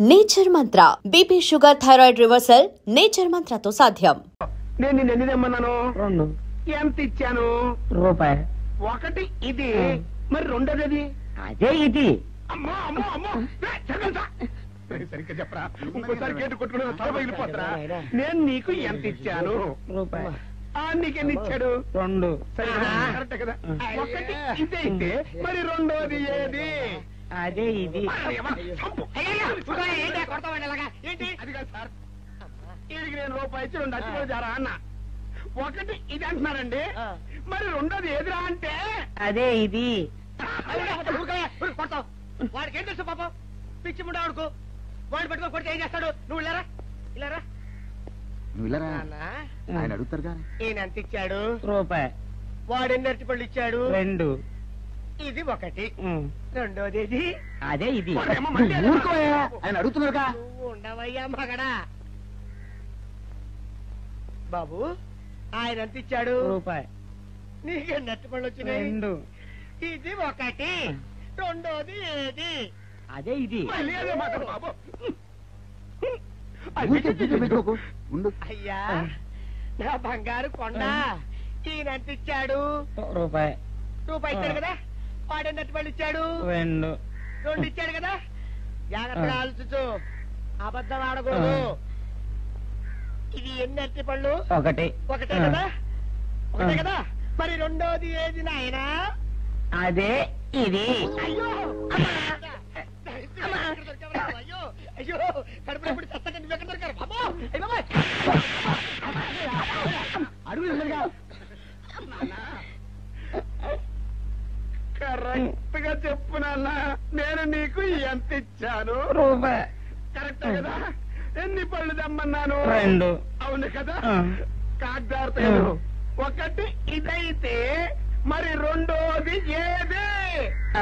Nature Mantra BP sugar thyroid reversal nature మంత్రతో సాధ్యం. నేను నిన్ను ఎన్ని తెమ్మన్నాను? 2 ఎంత ఇచ్చాను? రూపాయి. 1 ఇది, మరి 2ది అదే ఇది. అమ్మో అమ్మో అమ్మో, సరిగ్గా చెప్పరా, ఇంకోసారి గేటు కొట్టుకుని తల పగిలిపోతారా? నేను నీకు ఎంత ఇచ్చాను? రూపాయి. నీకెన్ని ఇచ్చాడు? 2. కరెక్ట్ కదా. 1 ఇదే అయితే మరి 2ది ఏది? అదే ఇది. అది కాదు సార్, వీడికి నేను రూపాయి ఇచ్చి 2 అచ్చి జారా అన్న. 1 ఇది అంటున్నారండి, మరి 2ది ఏదిరా అంటే అదే ఇది. వాడికి ఏం తెలుసు పాపం, పిచ్చి ముండా వాడుకు. వాడిని పెట్టుకో కొడితే ఏం చేస్తాడు? నువ్వు ఇలారా ఇలారా. ఆయన అడుగుతారుగా. ఈయన ఎంత ఇచ్చాడు? రూపాయి. వాడు ఎన్ని అరటిపళ్ళు ఇచ్చాడు? 2. ఇది 1. 2ది ఇది. అదే ఇది. ఆయన అడుగుతున్నారుగా. నువ్వు ఉండవయ్యా మగడా. బాబు ఆయన ఎంత ఇచ్చాడు? రూపాయి. నీకెన్ని అరటిపళ్ళు వచ్చినాయి? 2. ఇది 1. 2ది ఏది? అదే ఇది. మళ్ళీ అదే మాట బాబు. ఉండు. అయ్యా నా బంగారు కొండ, ఈయన ఎంత ఇచ్చాడు? రూపాయి. రూపాయి ఇచ్చాడు కదా. వాడెన్ని అరటిపళ్ళు ఇచ్చాడు? 2. 2 ఇచ్చాడు కదా. జాగ్రత్తగా ఆలోచించు, అబద్ధం ఆడకూడదు. ఇది ఎన్ని అరటిపళ్ళు? 1. ఒకటే కదా. ఒకటే కదా. మరి 2ది ఏది నాయనా? అదే ఇది. అయ్యో అయ్యో అయ్యో, కడుపులో ఎప్పుడు చస్తగా నువ్వు ఎక్కడ దొరికారు బాబు? కరెక్ట్ గా చెప్పు నాన్న, నేను నీకు ఎంత ఇచ్చాను? రూపాయి. కరెక్ట్ కదా. ఎన్ని పళ్ళు తెమ్మన్నాను? 2. అవును కదా. కాగ్దారు 1 ఇదైతే మరి 2ది ఏది?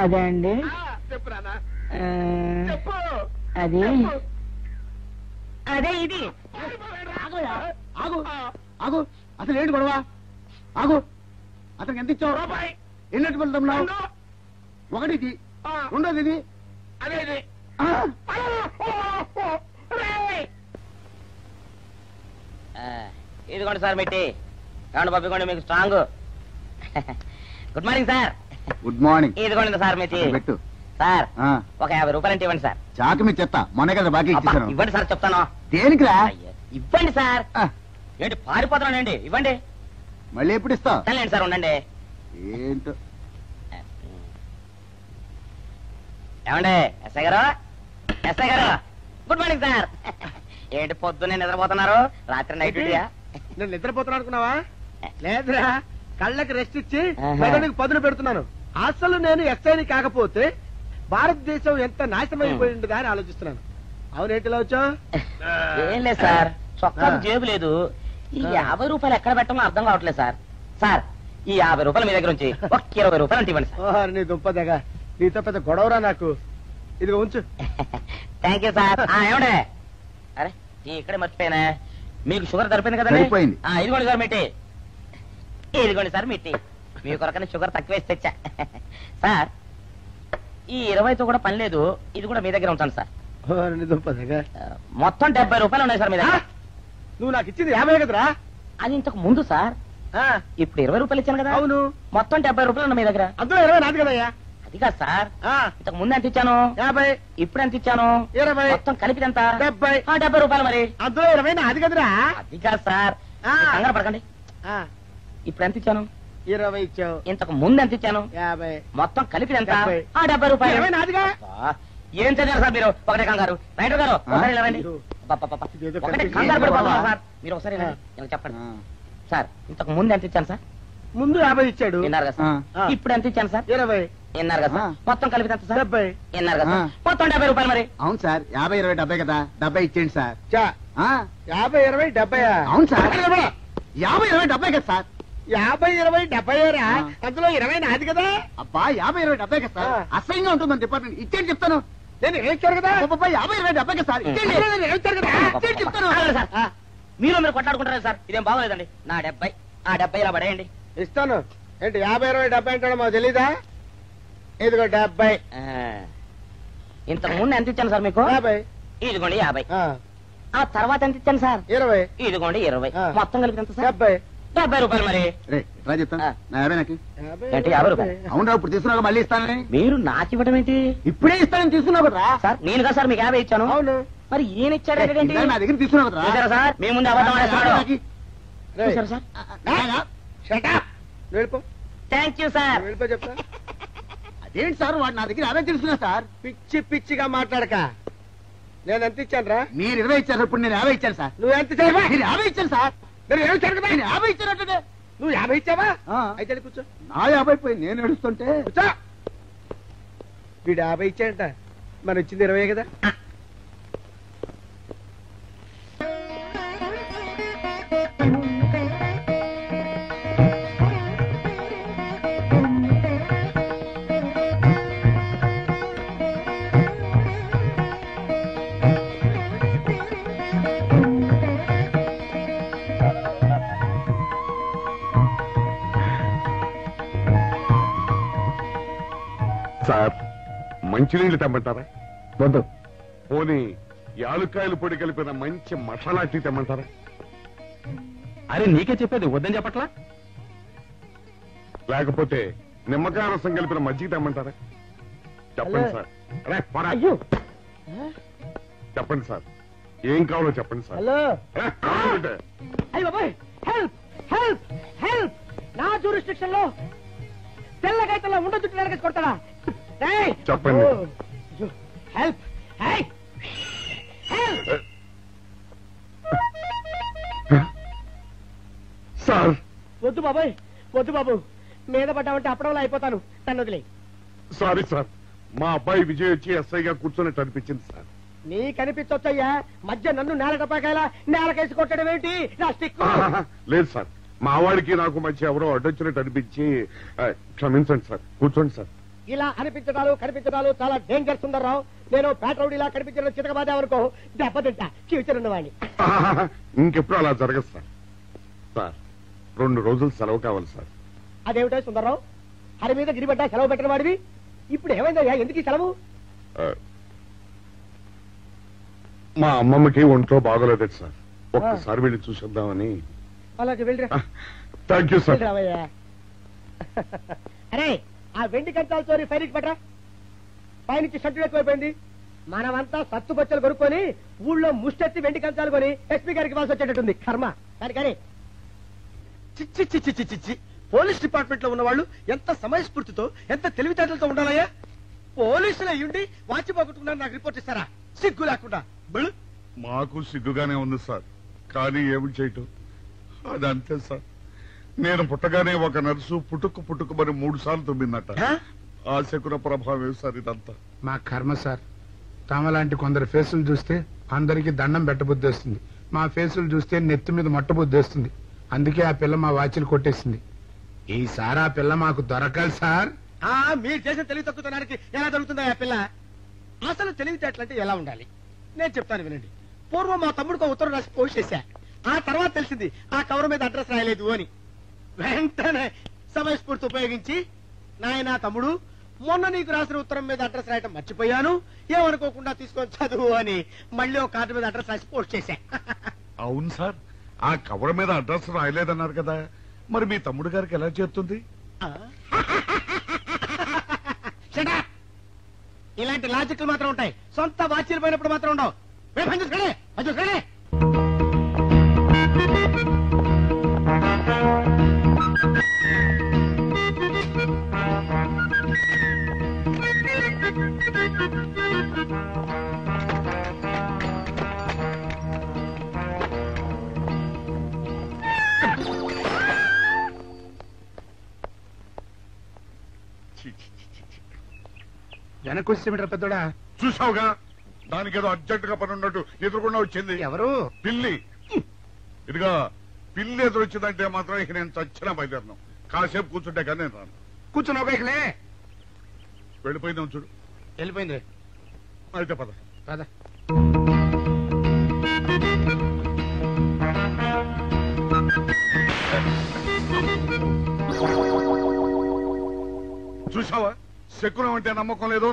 అదే అండి. చెప్పు నాన్న, ఆ, చెప్పు. అది చెప్పు. అదే ఇది. ఆగు ఆగు, అసలు ఏంటి గొడవ? ఆగు, అతనికి ఎంత ఇచ్చావు? రూపాయి. ఎన్నట్టు వెళ్తున్నావు? 1 ఇది, ఆ, 2ది ఇది. అదేది. ఆ, ఇదిగోండి సార్ మిట్టి. ఏమండి పంపించండి, మీకు strong. Good morning sir. Good morning. ఇదిగోండి సార్ మిట్టి. పెట్టు. సార్ ఆ, ఒక 50 రూపాయలు అంటే ఇవ్వండి సార్. చాకు మీ చెత్త మొన్న కదా బాకీ అబ్బా, ఇచ్చేసాను. ఇవ్వండి సార్ చెప్తాను. దేనికిరా? అయ్యో, ఇవ్వండి సార్. ఆ, ఏంటి పారిపోతున్నానండి? ఇవ్వండి. మళ్ళీ ఎప్పుడు ఇస్తావు? సరేండి సార్, ఉండండి. ఏంటో. ఏమండి ఎస్ఐ గారు, ఎస్ఐ గారు, గుడ్ మార్నింగ్ సార్. ఏంటి పొద్దున్నే నిద్రపోతున్నారు? రాత్రి నైట్ డ్యూటీయా? నేను నిద్రపోతున్నా అనుకున్నావా? లేదురా, కళ్ళకి రెస్ట్ ఇచ్చి ఆహా. మెదడుకి పదును పెడుతున్నాను. అసలు నేను ఎస్ఐని కాకపోతే భారతదేశం ఎంత నాశనం అయిపోయి ఉండదా అని ఆలోచిస్తున్నాను. అవునేంటిలా వచ్చావు? ఏం లేదు సార్, చొక్కా జేబు లేదు. ఈ 50 రూపాయలు ఎక్కడ పెట్టాలో అర్థం కావట్లేదు సార్. సార్, ఈ 50 రూపాయలు మీ దగ్గర నుంచి ఒక 20 రూపాయలు అంటే ఇవ్వండి సార్. ఓహో, నీ దుంపదగా, నీతో పెద్ద గొడవరా నాకు. ఇదిగో ఉంచు. Thank you sir. ఏమండే, అరే ఇక్కడే మర్చిపోయానా, మీకు షుగర్ సరిపోయింది కదండి? సరిపోయింది. ఇదిగోండి సార్ మిట్టి. ఇదిగోండి సార్ మిట్టి. మీ కొరకనే షుగర్ తక్కువ వేసి తెచ్చా. సార్, ఈ 20తో కూడా పని లేదు, ఇది కూడా మీ దగ్గర ఉంటాను సార్. ఓహో, నీ దుంపదగా. మొత్తం 70 రూపాయలు ఉన్నాయి సార్ మీ దగ్గర. నువ్వు నాకు ఇచ్చింది 50 కదరా? అది ఇంతకు ముందు సార్. ఆ, ఇప్పుడు 20 రూపాయలు ఇచ్చాను కదా. అవును. మొత్తం 70 రూపాయలు ఉన్నాయి మీ దగ్గర. అందులో 20 నాది కదయ్యా. అది కాదు సార్, ఆ, ఇంతకు ముందు ఎంత ఇచ్చాను? 50, ఇప్పుడు ఎంత ఇచ్చాను? 20, మొత్తం కలిపి ఎంత? 70. 70 రూపాయలు మరి. అందులో 20 నాది కదరా? అది కాదు సార్, ఆ. మీరు కంగారు పడకండి. ఆ, ఇప్పుడు ఎంత ఇచ్చాను? 20 ఇచ్చావు. ఇంతకు ముందు ఎంత ఇచ్చాను? 50. మొత్తం కలిపి ఎంత? 70. 70 రూపాయలు. 20 నాదిగా. అబ్బా, ఏం చదివారు సార్ మీరు? ఒకటే కంగారు. రైటర్ గారు ఒకసారి ఇలా రండి. అబ్బబ్బబ్బ. ఇదేదో ఒకటే కనిపించింది. కంగారు పడిపోతున్నారు సార్. మీరు ఒకసారి ఇలా రండి. ఇలా చెప్పండి ఆ, సార్. ఇంతకు ముందు ఎంత ఇచ్చాను సార్? ముందు 50 ఇచ్చాడు. విన్నారు కదా సార్. ఆ. ఇప్పుడు ఎంత ఇచ్చాను సార్? 20, విన్నారు కదా సార్. మొత్తం కలిపి ఎంత సార్? 70. విన్నారు కదా సార్. ఆ. మొత్తం 70 రూపాయలు మరి. అవును సార్, 50, 20, 70 కదా. 70 ఇచ్చేయండి సార్. చా, ఆ, 50, 20, 70. అవును సార్. 50, 20, 70 కదా సార్. 50, 20, 70 రా. ఆ. అందులో 20 నాది కదా. అబ్బా, 50, 20, 70 కదా సార్. ఆ. అసహ్యంగా ఉంటుందని డిపార్ట్మెంట్ ఇచ్చేయండి చెప్తాను. నేను ఏమిచ్చారు కదా. అబ్బబ్బా, 50, 20, 70 కదా సార్. ఇచ్చేయండి. నేను ఏమిచ్చారు కదా. ఇచ్చేయండి చెప్తాను. ఆగండి సార్. ఆ, మీరు మీరు కొట్లాడుకుంటారా సార్? ఇదేం బాగోలేదండి. నా 70, ఆ 70 ఇలా పడేయండి. ఇస్తాను. ఏంటి 50, 20, 70 అంటాడో మాకు తెలీదా? ఇదిగో 70. ఇంతకు ముందు ఎంత ఇచ్చాను సార్ మీకు? 50. ఇదిగోండి 50. ఆ, ఆ తర్వాత ఎంత ఇచ్చాను సార్? 20. ఇదిగోండి 20. ఆ. మొత్తం కలిపి ఎంత సార్? 70. 70 రూపాయలు. మరి రే రా చెప్తాను ఆ. నా 50 నాకు ఏంటి 50 రూపాయలు? అవును ఇప్పుడు తీసుకున్నాక మళ్ళీ ఇస్తానని మీరు నాకు ఇవ్వడం ఏంటి ఇప్పుడే ఇస్తానని తీసుకున్నావు కదా సార్? నేను కదా సార్ మీకు 50 ఇచ్చాను. అవును. మరి ఈయన ఇచ్చాడు ఏంటి? ఇందాక నా దగ్గర తీసుకున్నావు కదా చూసారా సార్, మీ ముందు అబద్ధం ఆడేస్తున్నాడు. రేయ్, చూసారా సార్? shut up. నువ్వు వెళ్ళిపో. Thank you sir. నువ్వు వెళ్ళిపో చెప్తా. అదేంటి సార్ వాడు నా దగ్గర 50 తీసుకున్నా సార్ పిచ్చి పిచ్చిగా మాట్లాడక. నేను ఎంత ఇచ్చాను రా? మీరు 20 ఇచ్చారు ఇప్పుడు నేను 50 ఇచ్చాను సార్ నువ్వు ఎంత ఇచ్చావా? మీరు 50 ఇచ్చాను సార్ నేను ఏమి ఇచ్చాను కదా? నేను 50 ఇచ్చానంటే నువ్వు 50 ఇచ్చావా? ఆ. అయితే వెళ్ళి కూర్చో. నా 50 పోయి నేను నడుస్తుంటే కూర్చో. వీడు 50 ఇచ్చాడంట, మన ఇచ్చింది 20 కదా. సార్ మంచినీళ్ళు తెమ్మంటారా? వద్దు. పోనీ యాలుక్కాయలు పొడి కలిపిన మంచి మసాలా టీ తెమ్మంటారా? అరే నీకే చెప్పేది వద్దని చెప్పట్లా? లేకపోతే నిమ్మకాయ రసం కలిపిన మజ్జిగ తెమ్మంటారా? చెప్పండి హలో. సార్. అరే, పోరా. అయ్యో. చెప్పండి సార్, ఏం కావాలో చెప్పండి సార్. హలో. అరే, కావాలంటే. అయ్య బాబాయ్, హెల్ప్ హెల్ప్ హెల్ప్. నా జ్యూరిస్డిక్షన్ లో తెల్లగైతల్లో ఉండ చుట్టూ నరకేసి కొడతాడా? రేయ్. చెప్పండి. ఓ, అయ్యో, హెల్ప్. హై. హెల్ప్. సార్ వద్దు బాబాయ్, వద్దు బాబు. మీద పడ్డామంటే అప్పడంలో అయిపోతాను. నన్ను వదిలే. సారీ సార్, మా అబ్బాయి విజయ్ వచ్చి ఎస్ఐగా కూర్చొని అనిపించింది సార్. నీ కనిపించొచ్చయ్యా, మధ్య నన్ను నేల టపాకాయలా నేలకేసి కొట్టడం ఏంటి? నా స్టిక్. లేదు సార్, మా వాడికి నాకు మధ్య ఎవరో అడ్డొచ్చినట్టు అనిపించి క్షమించండి సార్. కూర్చోండి సార్. ఇలా అనిపించడాలు కనిపించడాలు చాలా డేంజర్ సుందర్రావు. నేను పేట్రౌడీలా కనిపించడం చితకబాదామనుకో, దెబ్బతింటా ఫ్యూచర్ ఉన్నవాడిని. ఇంకెప్పుడు అలా జరగదు సార్. సార్ 2 రోజులు సెలవు కావాలి సార్. అదేమిటో సుందర్రావు, హరి మీద గిరిబడ్డా సెలవు పెట్టిన వాడివి. ఇప్పుడు ఏమైందయ్యా, ఎందుకు ఈ సెలవు? మా అమ్మమ్మకి ఒంట్లో బాగోలేదు సార్, ఒక్కసారి వెళ్ళి చూసేద్దామని. అలాగే వెళ్ళిరా. Thank you sir. వెళ్ళిరావయ్యా. అరే, ఆ వెండి కంచాల చోరీ ఫైరికి పట్రా. పైనుంచి షట్టు ఎక్కువైపోయింది. మనమంతా సత్తు బొచ్చలు కొనుక్కొని ఊళ్ళో ముష్టెత్తి వెండి కంచాలు కొని ఎస్పీ గారికి ఇవ్వాల్సి వచ్చేటట్టుంది. కర్మ. కానీ చిచ్చి చిచ్చి చిచ్చి చిచ్చి. పోలీస్ డిపార్ట్మెంట్ లో ఉన్న వాళ్ళు ఎంత సమయస్ఫూర్తితో, ఎంత తెలివితేటలతో ఉండాలయ్యా. పోలీసులు అయ్యుండి వాచి పోగొట్టుకున్నారు, నాకు రిపోర్ట్ ఇస్తారా? సిగ్గు లేకుండా. బళ్ళు. మాకు సిగ్గుగానే ఉంది సార్, కానీ ఏమి చేయటం, అదంతే సార్. నేను పుట్టగానే ఒక నర్సు పుట్టుకుమని 3 సార్లు తుమ్మిందట. ఆ శకున ప్రభావం సార్ ఇదంతా. మా కర్మ సార్. తమలాంటి కొందరు ఫేసులు చూస్తే అందరికి దండం పెట్టబుద్ధి వస్తుంది. మా ఫేసులు చూస్తే నెత్తి మీద మొట్టబుద్ధి వస్తుంది. అందుకే ఆ పిల్ల మా వాచిలు కొట్టేసింది. ఈసారి ఆ పిల్ల మాకు దొరకాలి సార్. మీరు చేసిన తెలివి తక్కువతనానికి ఎలా జరుగుతుందా ఆ పిల్ల? అసలు తెలివితేటలంటే ఎలా ఉండాలి నేను చెప్తాను వినండి. పూర్వం మా తమ్ముడికి ఉత్తరం రాసి పోస్ట్ చేశా. ఆ తర్వాత తెలిసింది ఆ కవర్ మీద అడ్రస్ రాయలేదు అని. వెంటనే సమయస్ఫూర్తి ఉపయోగించి, నాయనా తమ్ముడు, మొన్న నీకు రాసిన ఉత్తరం మీద అడ్రస్ రాయటం మర్చిపోయాను, ఏమనుకోకుండా తీసుకొని చదువు అని మళ్ళీ ఒక కార్డు మీద అడ్రస్ రాసి పోస్ట్ చేశా. అవును సార్, ఆ కవర్ మీద అడ్రస్ రాయలేదన్నారు కదా, మరి మీ తమ్ముడు గారికి ఎలా చేరుతుంది? Shut up! ఇలాంటి లాజిక్లు మాత్రం ఉంటాయి, సొంత వాచీలు పోయినప్పుడు మాత్రం ఉండవు. వెనక్కి వచ్చేమిట్రా పెద్దోడా? చూసావుగా, దానికి ఏదో అర్జెంట్ గా పని ఉన్నట్టు ఎదురుకుండా వచ్చింది. ఎవరు? పిల్లి. ఇదిగా పిల్లి ఎదురొచ్చిందంటే మాత్రం ఇక నేను చచ్చిన బయలుదేరను. కాసేపు కూర్చుంటే కానీ నేను రాను. కూర్చున్నావు బైక్లే. వెళ్ళిపోయిందాం చూడు. వెళ్ళిపోయింది. అయితే పద. పద. చూసావా, శకునం అంటే నమ్మకం లేదో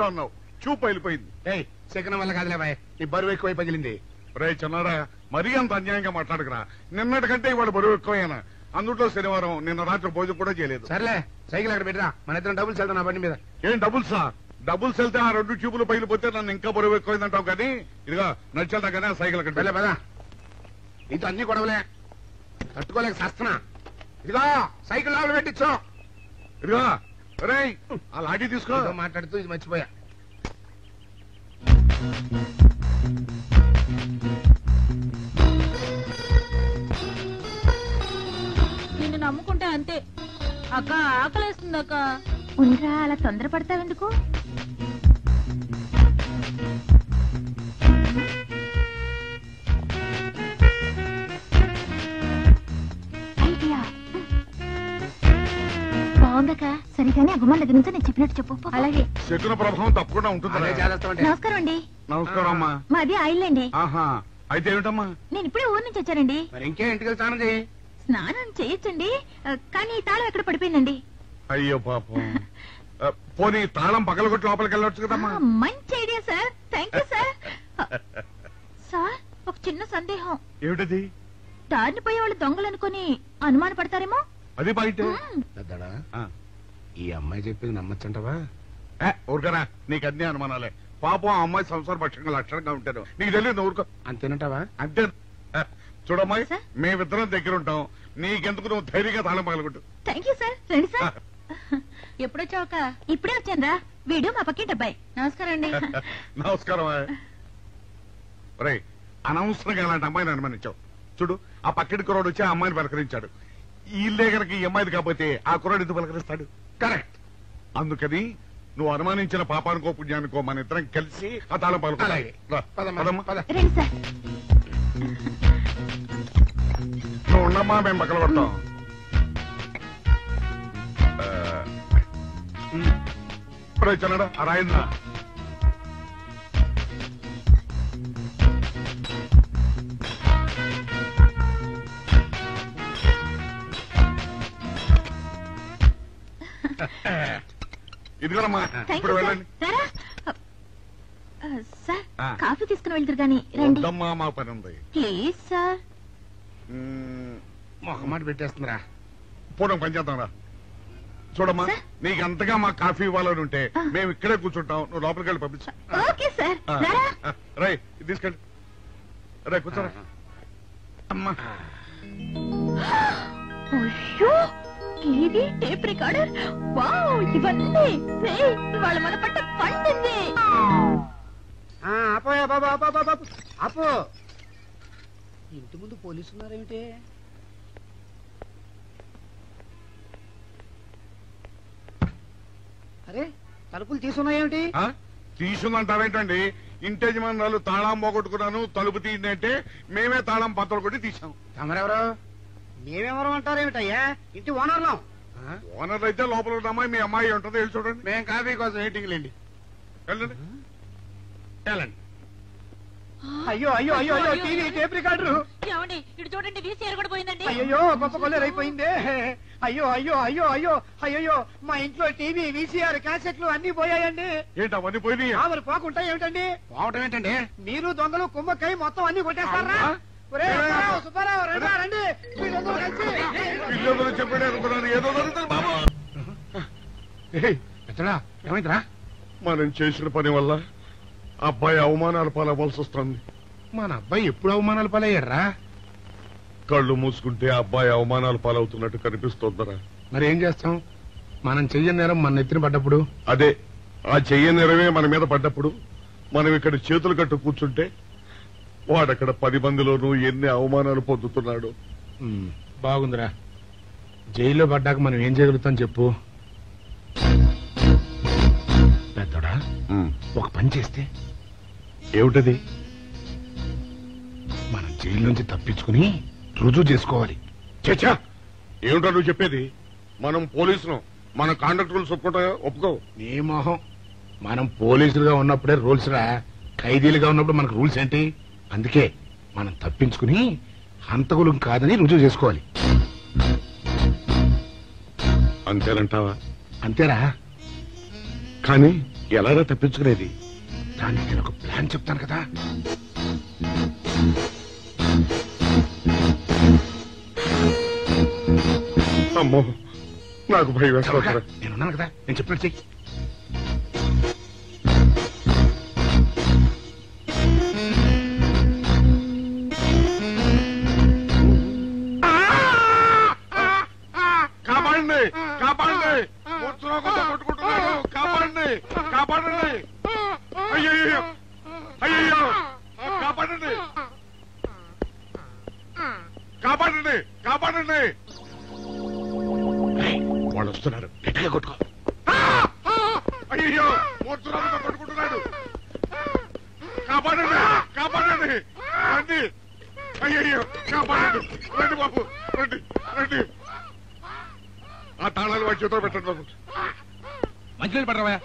అన్నావు. చూపు వెళ్ళిపోయింది. ఏయ్ సెకండ్ వల్ల కాదులే బాయ్, నీ బరువు ఎక్కువై పగిలింది. రే చిన్నారా, మరీ అంత అన్యాయంగా మాట్లాడుకురా. నిన్నటికంటే ఇవాళ బరువు ఎక్కువైనా. అందులో శనివారం నిన్న రాత్రి భోజనం కూడా చేయలేదు. సర్లే సైకిల్ అక్కడ పెట్టరా, మన ఇద్దరం డబ్బులు వెళ్తాం నా బండి మీద. ఏం డబుల్ సార్? డబుల్స్ వెళ్తే ఆ 2 ట్యూబులు పగిలిపోతే నన్ను ఇంకా బరువు ఎక్కువైందంటావు. కానీ ఇదిగా నడిచేళ్తా కానీ ఆ సైకిల్ అక్కడ వెళ్ళే పదా, నీతో అన్ని గొడవలే తట్టుకోలేక సస్తున్నా. ఇదిగో సైకిల్ లోపల పెట్టించు. ఇదిగా రే ఆ లాఠీ తీసుకో. ఏదో మాట్లాడుతూ ఇది మర్చిపోయా. నిన్ను నమ్ముకుంటే అంతే అక్క. ఆకలేస్తుంది అక్క. ఉండరా, అలా తొందరపడతావెందుకు? ఐడియా బాగుందక్క. సరిగానే ఆ గుమ్మం దగ్గర నుంచి నేను చెప్పినట్టు చెప్పు. అలాగే. శకున ప్రభావం తప్పకుండా ఉంటుంది. అదే చేస్తామంటే. నమస్కారం అండి. నమస్కారం అమ్మా. మాది ఆయిల్ అండి. ఆహా, అయితే ఏమిటమ్మా? నేను ఇప్పుడే ఊరు నుంచి వచ్చానండి. మరి ఇంకే ఇంటికి వెళ్ళి స్నానం చేయి. స్నానం చేయొచ్చండి, కానీ ఈ తాళం ఎక్కడ పడిపోయిందండి. అయ్యో పాపం. పోనీ తాళం పగలగొట్టి లోపలికి వెళ్ళొచ్చు కదమ్మా. మంచి idea sir, thank you sir. Sir, ఒక చిన్న సందేహం. ఏమిటది? దారిని పోయే వాళ్ళు దొంగలు అనుకుని అనుమాన పడతారేమో. అది బయట. పెద్దడా, ఈ అమ్మాయి చెప్పింది నమ్మచ్చంటవా? ఊరుకరా, నీకు అన్ని అనుమానాలే. పాపం ఆ అమ్మాయి సంసార పక్షంగా లక్షణంగా ఉంటారు. నీకు తెలియదు ఊరుకో. అంతేనంటావా? అంతే. చూడమ్మాయి, మేమిద్దరం దగ్గర ఉంటాం. నీకెందుకు, నువ్వు ధైర్యంగా తాళం పగలగొట్టు. Thank you sir. రండి సార్. ఎప్పుడొచ్చావుక? ఇప్పుడే వచ్చాను రా. వీడు మా పక్కింటి అబ్బాయి. నమస్కారం అండి. నమస్కారం. రే, అనవసరంగా అలాంటి అమ్మాయిని అనుమానించావు. చూడు, ఆ పక్కింటి కుర్రాడు వచ్చి ఆ అమ్మాయిని పలకరించాడు. ఈ ఇల్లే కనుక ఈ అమ్మాయిది కాకపోతే ఆ కుర్రాడు ఎందుకు పలకరిస్తాడు? కరెక్ట్. అందుకని నువ్వు అనుమానించిన పాపానికో పుణ్యానికో మన ఇద్దరం కలిసి ఆ తాళం పలుకు. అలాగే. రండి సార్. నువ్వు ఉన్నమ్మా, మేము పక్కన కొడతాం. చిన్నడా ఆ రాయిందా? ఇదిగోనమ్మా, ఇప్పుడు వెళ్ళండి. సార్, కాఫీ తీసుకుని వెళ్తారు గాని రండి. వద్దమ్మా, మా పని ఉంది. Please sir. మొహమాట పెట్టేస్తుందిరా. పూర్వం పని చేద్దాం రా. చూడమ్మా, నీకు అంతగా మా కాఫీ ఇవ్వాలని ఉంటే మేము ఇక్కడే కూర్చుంటాం. నువ్వు లోపలికి వెళ్ళి పంపించు. Okay sir. రై, తీసుకెళ్ళి. రే, కూర్చోరా. అమ్మా, టీవీ, టేప్ రికార్డర్, వావ్, ఇవన్నీ వాళ్ళ మన పట్ట పండింది. ఆపోయా బాబా, ఆపో. ఇంటి ముందు పోలీసు ఉన్నారేమిటి? అరే, తలుపులు తీసున్నాయేమిటి? తీసుందంటారేంటండి? ఇంటి యజమానురాలు తాళం పోగొట్టుకున్నాను, తలుపు తీయండి అంటే మేమే తాళం పత్రాలు కొట్టి తీసాం. తమరెవరు? మేమెవరు అంటారేమిటయ్యా? ఇంటి ఓనర్లం. ఓనర్ అయితే లోపల ఉన్న అమ్మాయి మీ అమ్మాయి ఉంటుందో వెళ్ళి చూడండి. మేము కాఫీ కోసం మీటింగ్ లేండి. వెళ్ళండి, వెళ్ళండి. అయ్యో అయ్యో అయ్యో అయ్యో, టీవీ, టేప్ రికార్డరు. ఏమండి, ఇటు చూడండి, వీసీఆర్ కూడా పోయిందండి. అయ్యో, గొప్ప కొల్లేరు అయిపోయిందే. అయ్యో అయ్యో అయ్యో అయ్యో అయ్యో, మా ఇంట్లో టీవీ, వీసీఆర్, క్యాసెట్లు అన్ని పోయాయండి. ఏంటి అవన్నీ పోయినాయి? మరి పోకుంటాయి ఏమిటండి? పోవటం ఏంటండి? మీరు దొంగలు కుమ్మక్కై మొత్తం అన్ని కొట్టేస్తారా? సుబ్బారావు, రండి. పిల్లలు చెప్పాడు అనుకున్నాను, ఏదో జరుగుతుంది బాబు. ఎత్తడా, ఏమైందిరా? మనం చేసిన పని వల్ల అబ్బాయి అవమానాలు పాలవలసి వస్తుంది. మన అబ్బాయి ఎప్పుడు అవమానాలు పాలయ్యారా? కళ్ళు మూసుకుంటే అబ్బాయి అవమానాలు పాలవుతున్నట్టు కనిపిస్తోందరా. మరి ఏం చేస్తాం? మనం చెయ్యని నేరం మన నెత్తిన పడ్డప్పుడు, అదే ఆ చెయ్యని నెరవే మన మీద పడ్డప్పుడు మనం ఇక్కడ చేతులు కట్టు కూర్చుంటే వాడక్కడ 10 మందిలోనూ ఎన్ని అవమానాలు పొందుతున్నాడు. బాగుందిరా. జైల్లో పడ్డాక మనం ఏం చేయగలుగుతాం చెప్పు. పెద్దోడా, ఒక పని చేస్తే ఏమిటది? మనం జైలు నుంచి తప్పించుకుని రుజువు చేసుకోవాలి. చచ్చా, ఏమిటో నువ్వు చెప్పేది? మనం పోలీసులు, మన కాండక్ట్ రూల్స్ ఒప్పుకో. నీ మొహం, మనం పోలీసులుగా ఉన్నప్పుడే రూల్స్ రా. ఖైదీలుగా ఉన్నప్పుడు మనకు రూల్స్ ఏంటి? అందుకే మనం తప్పించుకుని హంతకులు కాదని రుజువు చేసుకోవాలి. అంతేనంటావా? అంతేరా. కానీ ఎలారా తప్పించుకునేది? దానికి నేను ఒక ప్లాన్ చెప్తాను కదా. అమ్మో నాకు భయం వేస్తా. నేనున్నాను కదా, నేను చెప్పినట్టు చెయ్యి. కాపాడండి కాపాడండి, కొట్టుకుంటున్నాడు, కాపాడండి కాపాడండి, అయ్యయ్యో అయ్యయ్యో, కాపాడండి కాపాడండి కాపాడండి. వాళ్ళు వస్తున్నారు, గట్టిగా కొట్టుకో. అయ్యో మూర్తురాలతో కొట్టుకుంటున్నాడు, కాపాడండి కాపాడండి, రండి అయ్యయ్యో కాపాడండి, రండి బాబు రండి రండి. ఆ తాళాలు వాడి చేతిలో పెట్టండి బాబు. మంచినీళ్ళు పడరావా?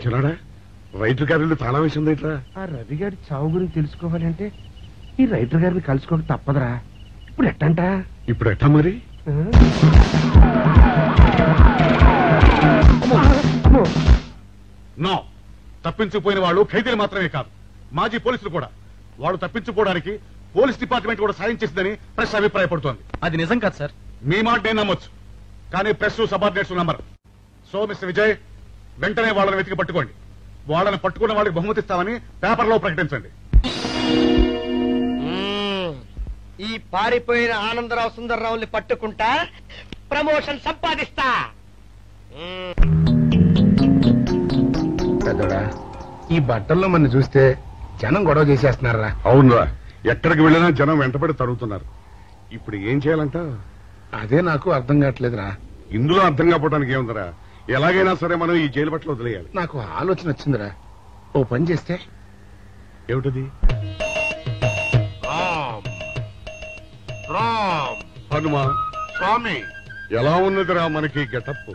చిన్నాడా, రైటర్ గారి తాళం వేసింది ఇట్లా. ఆ రవి గారి చావు గురించి తెలుసుకోవాలంటే ఈ రైటర్ గారిని కలుసుకోవడం తప్పదురా. ఇప్పుడు ఎట్టంట? ఇప్పుడు ఎట్టా మరి? నో, తప్పించుకుపోయిన వాళ్ళు ఖైదీలు మాత్రమే కాదు, మాజీ పోలీసులు కూడా. వాళ్ళు తప్పించుకోవడానికి పోలీస్ డిపార్ట్మెంట్ కూడా సాయం చేసిందని ప్రెస్ అభిప్రాయపడుతోంది. అది నిజం కాదు సార్. మీ మాట నేను నమ్మొచ్చు, కానీ press subordinates number. So mister Vijay, వెంటనే వాళ్ళని వెతికి పట్టుకోండి. వాళ్ళని పట్టుకున్న వాళ్ళకి బహుమతి ఇస్తామని పేపర్లో ప్రకటించండి. ఈ పారిపోయిన ఆనందరావు సుందర్రావుని పట్టుకుంటా ప్రమోషన్ సంపాదిస్తా. పెద్దోడా, ఈ బట్టల్లో మన చూస్తే జనం గొడవ చేసేస్తున్నారా? అవునరా, ఎక్కడికి వెళ్ళినా జనం వెంటబడి తరుగుతున్నారు. ఇప్పుడు ఏం చేయాలంట? అదే నాకు అర్థం కావట్లేదురా. ఇందులో అర్థం కాకపోవడానికి ఏముందరా, ఎలాగైనా సరే మనం ఈ జైలు బట్టలు వదిలేయాలి. నాకు ఆలోచన వచ్చిందిరా, ఓ పని చేస్తే. ఏమిటది? హనుమా స్వామి, ఎలా ఉన్నదిరా మనకి గెటప్?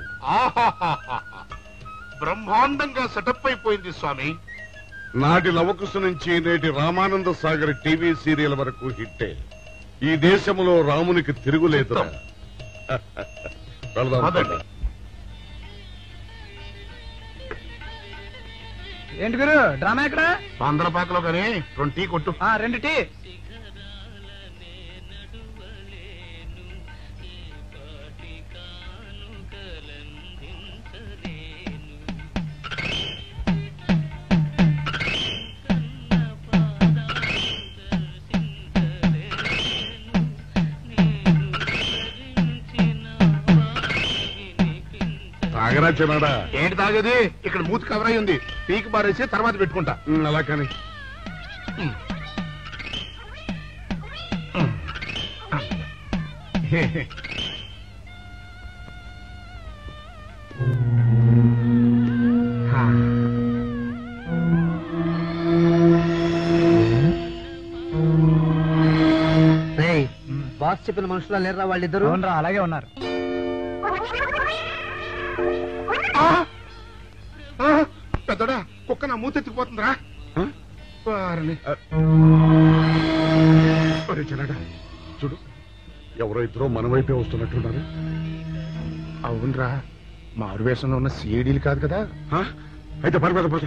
బ్రహ్మాండంగా సెటప్ అయిపోయింది స్వామి. నాటి లవకుశ నుంచి నేటి రామానంద సాగర్ టీవీ సీరియల్ వరకు హిట్టే. ఈ దేశంలో రామునికి తిరుగులేదురా. ఏంటి గురు, డ్రామా ఎక్కడ? ఆంధ్రపాకలో కానీ 2 టీ కొట్టు. 2 టీ. తాగరా చిన్నాడా? ఏంటి తాగేది? ఇక్కడ మూతి కవర్ అయి ఉంది, పీకి బారేసి తర్వాత పెట్టుకుంటా. అలా కానీ బాస్ చెప్పిన మనుషులా లేరా వాళ్ళిద్దరు? అలాగే ఉన్నారు. పెద్దడా, కుక్క నా మూతెత్తిపోతుందిరా. చిన్నాడా చూడు, ఎవరో ఇద్దరు మన వైపే వస్తున్నట్టున్నారు. అవునరా, మారు వేషంలో ఉన్న సీడీలు కాదు కదా. అయితే పర్వాలేదు.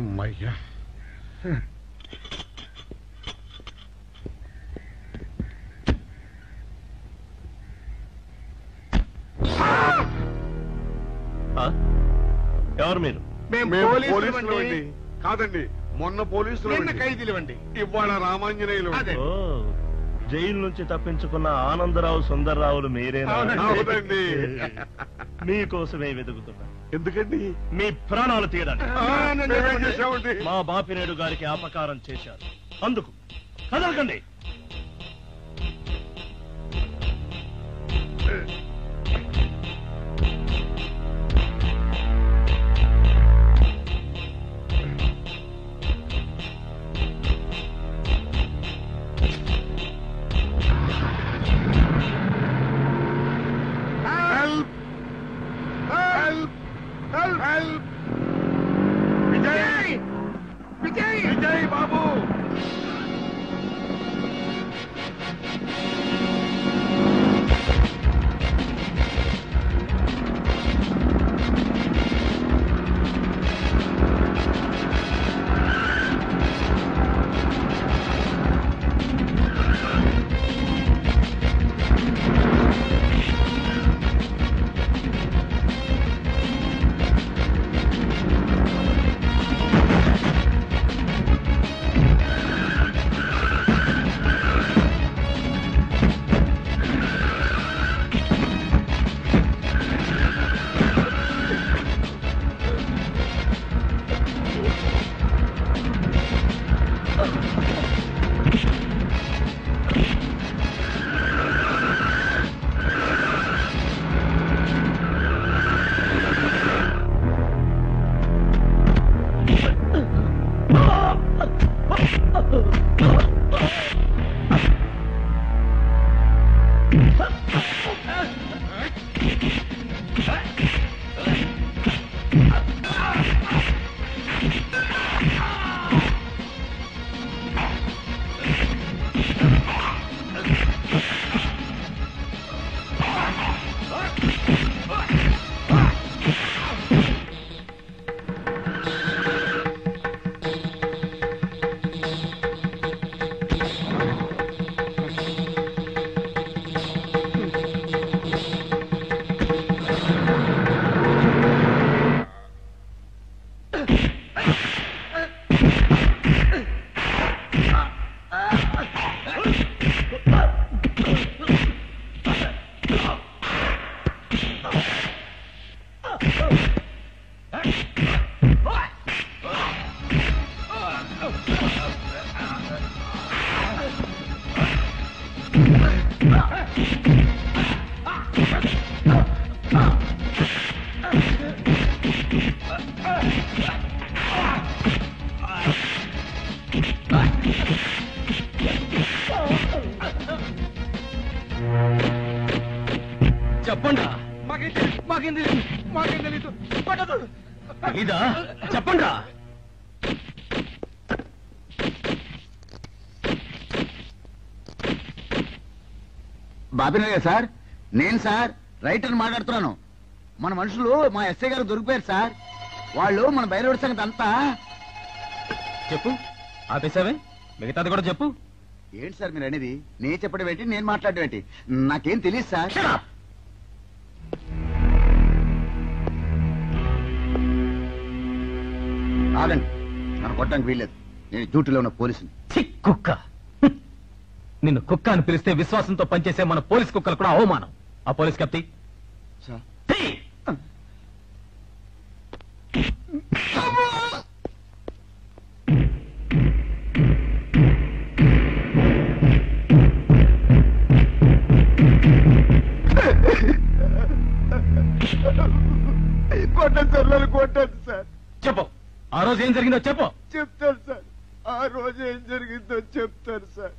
అమ్మయ్యా. ఎవరు మీరు? మేము పోలీసులమండి. కాదండి, మొన్న పోలీసులు ఖైదీలు అండి. ఇవాళ రామాంజనేయులు. ఓ, జైలు నుంచి తప్పించుకున్న ఆనందరావు సుందర్రావులు మీరేనా? అవునండి. మీకోసమే వెతుకుతున్నా. ఎందుకండి? మీ ప్రాణాలు తీయడానికి. మేమేం చేశామండి? మా బాపినేడు గారికి అపకారం చేశారు, అందుకు కదలకండి. విజయ్ బాబు, చెప్పండి. ఇదా చెప్పండి. బాబినయ్య సార్, నేను సార్ రైటర్ మాట్లాడుతున్నాను. మన మనుషులు మా ఎస్ఐ గారు దొరికిపోయారు సార్. వాళ్ళు మన బయలుదేరి సంగతి అంతా చెప్పు. ఆపేసావే, మిగతాది కూడా చెప్పు. ఏంటి సార్ మీరు అనేది? నేను చెప్పడం ఏంటి, నేను మాట్లాడడం ఏంటి? నాకేం తెలియదు సార్. ఆగండి, నన్ను కొట్టడానికి వీల్లేదు. నేను డ్యూటీలో ఉన్న పోలీసుని. కుక్క, నిన్ను కుక్క అని పిలిస్తే విశ్వాసంతో పనిచేసే మన పోలీస్ కుక్కలు కూడా అవమానం. ఆ పోలీస్ కప్తి సార్ కొట్టండి సార్, నన్ను కొట్టండి సార్. చెప్పు, ఆ రోజు ఏం జరిగిందో చెప్పు. చెప్తాను సార్, ఆ రోజు ఏం జరిగిందో చెప్తాను సార్.